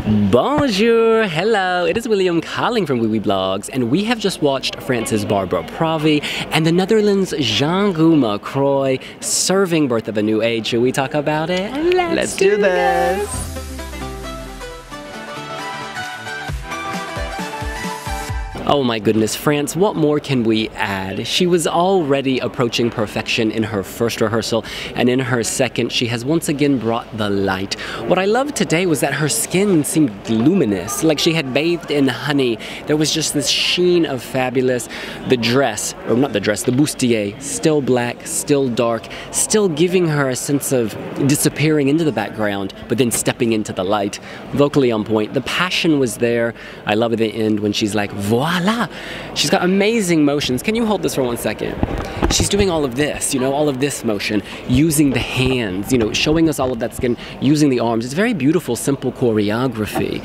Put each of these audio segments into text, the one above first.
Bonjour, hello, it is William calling from Wiwibloggs, and we have just watched France's Barbara Pravi and the Netherlands' Jean-Guy Croy serving Birth of a New Age. Should we talk about it? Let's do this! Oh my goodness, France, what more can we add? She was already approaching perfection in her first rehearsal, and in her second, she has once again brought the light. What I loved today was that her skin seemed luminous, like she had bathed in honey. There was just this sheen of fabulous. The dress, or not the dress, the bustier, still black, still dark, still giving her a sense of disappearing into the background, but then stepping into the light. Vocally on point. The passion was there. I love at the end when she's like, voila! She's got amazing motions. Can you hold this for 1 second? She's doing all of this, you know, all of this motion, using the hands, you know, showing us all of that skin, using the arms. It's very beautiful, simple choreography.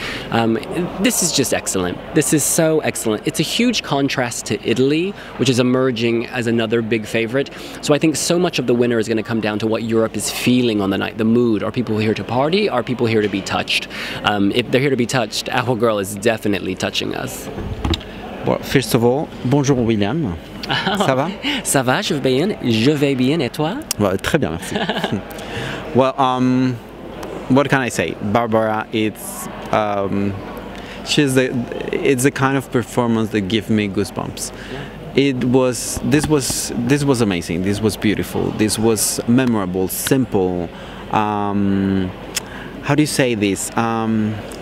This is just excellent. This is so excellent. It's a huge contrast to Italy, which is emerging as another big favorite. So I think so much of the winner is going to come down to what Europe is feeling on the night, the mood. Are people here to party? Are people here to be touched? If they're here to be touched, our girl is definitely touching us. Well, first of all, bonjour William. Ça va? Ça va, je vais bien, et toi? Well, très bien, merci. Well, what can I say? Barbara, it's the kind of performance that gives me goosebumps. This was amazing. This was beautiful. This was memorable, simple. How do you say this?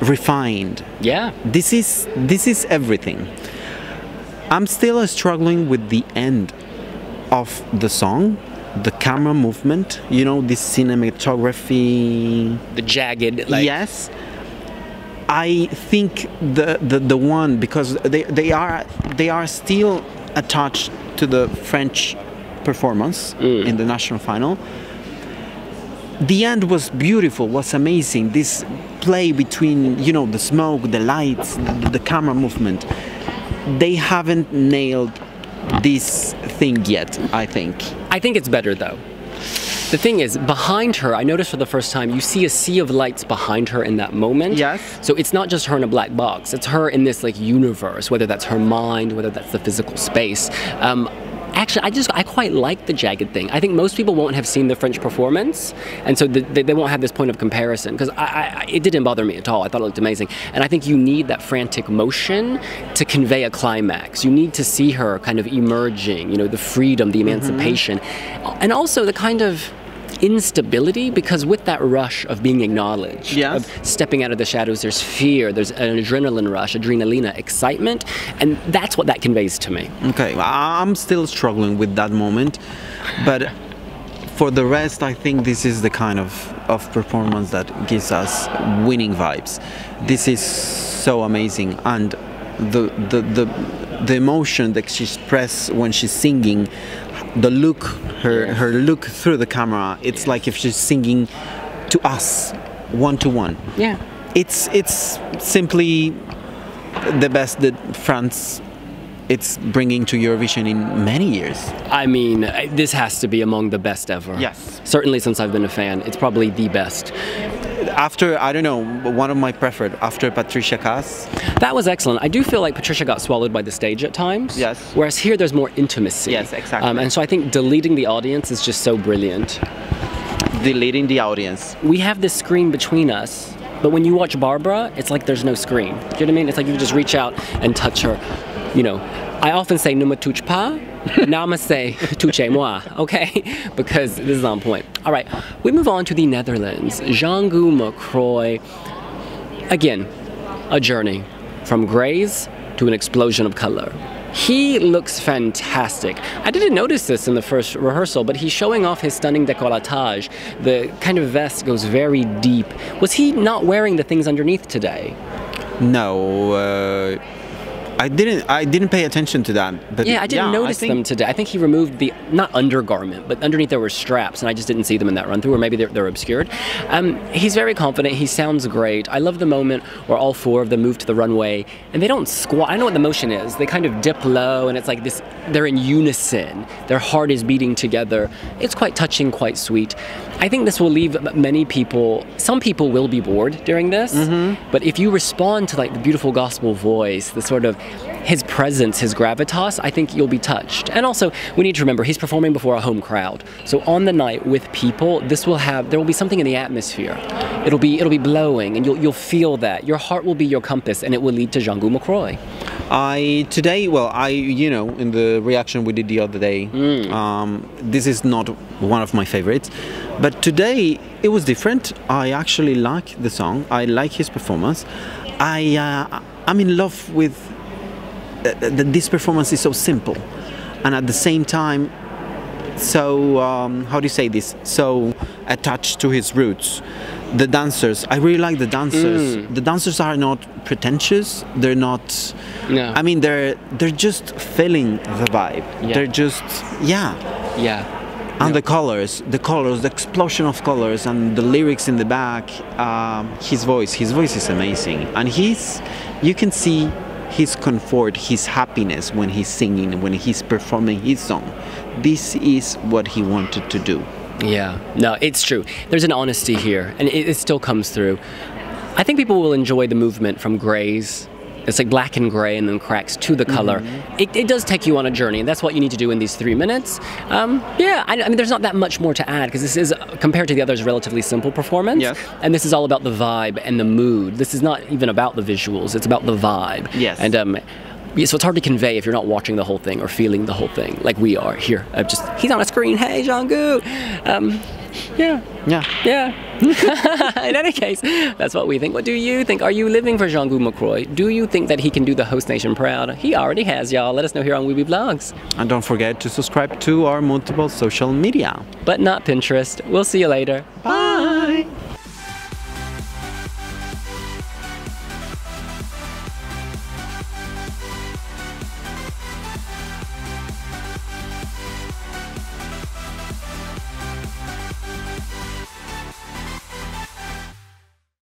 Refined. Yeah. This is everything. I'm still struggling with the end of the song, the camera movement, you know, the cinematography. The jagged, like... Yes. I think the one, because they are still attached to the French performance in the national final. The end was beautiful, was amazing. This play between, you know, the smoke, the lights, the camera movement. They haven't nailed this thing yet, I think. I think it's better though. The thing is, behind her, I noticed for the first time, you see a sea of lights behind her in that moment. Yes. So it's not just her in a black box, it's her in this like universe, whether that's her mind, whether that's the physical space. Actually, I quite like the jagged thing. I think most people won't have seen the French performance, and so they won't have this point of comparison, because it didn't bother me at all. I thought it looked amazing. And I think you need that frantic motion to convey a climax. You need to see her kind of emerging, you know, the freedom, the emancipation, and also the kind of instability, because with that rush of being acknowledged, of stepping out of the shadows, there's fear, there's an adrenaline rush, adrenalina, excitement, and that's what that conveys to me. Okay, I'm still struggling with that moment, but for the rest, I think this is the kind of performance that gives us winning vibes. This is so amazing, and the emotion that she expresses when she's singing, the look, her look through the camera, it's like if she's singing to us, one-to-one. Yeah. It's simply the best that France it's bringing to Eurovision in many years. I mean, this has to be among the best ever. Yes. Certainly since I've been a fan, it's probably the best. After, I don't know, one of my preferred, after Patricia Cass. That was excellent. I do feel like Patricia got swallowed by the stage at times. Yes. Whereas here there's more intimacy. Yes, exactly. And so I think deleting the audience is just so brilliant. Deleting the audience. We have this screen between us, but when you watch Barbara, it's like there's no screen. Do you know what I mean? It's like you just reach out and touch her. You know, I often say ne me touche pas. Now I'm gonna say touchez-moi, okay? Because this is on point. All right, we move on to the Netherlands. Jean-Guy Croy. Again, a journey from grays to an explosion of color. He looks fantastic. I didn't notice this in the first rehearsal, but he's showing off his stunning décolletage. The kind of vest goes very deep. Was he not wearing the things underneath today? No, I didn't pay attention to that. But yeah, I didn't notice them today. I think he removed the, not undergarment, but underneath there were straps, and I just didn't see them in that run through, or maybe they're obscured. He's very confident. He sounds great. I love the moment where all four of them move to the runway, and they don't squat. I know what the motion is. They kind of dip low, and it's like this, they're in unison. Their heart is beating together. It's quite touching, quite sweet. I think this will leave many people, some people will be bored during this, but if you respond to like the beautiful gospel voice, the sort of his presence, his gravitas, I think you'll be touched. And also, we need to remember, he's performing before a home crowd. So on the night with people, there will be something in the atmosphere. It'll be blowing, and you'll feel that. Your heart will be your compass, and it will lead to Jean-Gu McCroy. In the reaction we did the other day, this is not one of my favorites, but today it was different. I actually like the song. I like his performance. I'm in love with this performance is so simple, and at the same time, so how do you say this? So attached to his roots. The dancers, I really like the dancers. The dancers are not pretentious. They're not. No. I mean, they're just feeling the vibe. Yeah. They're just Yeah. And the colors, the explosion of colors, and the lyrics in the back. His voice is amazing, and you can see his comfort, his happiness when he's singing, when he's performing his song. This is what he wanted to do. Yeah, no, it's true. There's an honesty here, and it still comes through. I think people will enjoy the movement from grays. It's like black and gray and then cracks to the color. It does take you on a journey, and that's what you need to do in these 3 minutes. I mean, there's not that much more to add, because this is, compared to the others, a relatively simple performance. Yes. And this is all about the vibe and the mood. This is not even about the visuals, it's about the vibe. Yes. And so it's hard to convey if you're not watching the whole thing or feeling the whole thing, like we are here. He's on a screen, hey, Jean-Gu! Yeah. In any case, that's what we think. What do you think? Are you living for Jean-Gu McCroy? Do you think that he can do the host nation proud? He already has, y'all. Let us know here on Wiwibloggs. And don't forget to subscribe to our multiple social media. But not Pinterest. We'll see you later. Bye!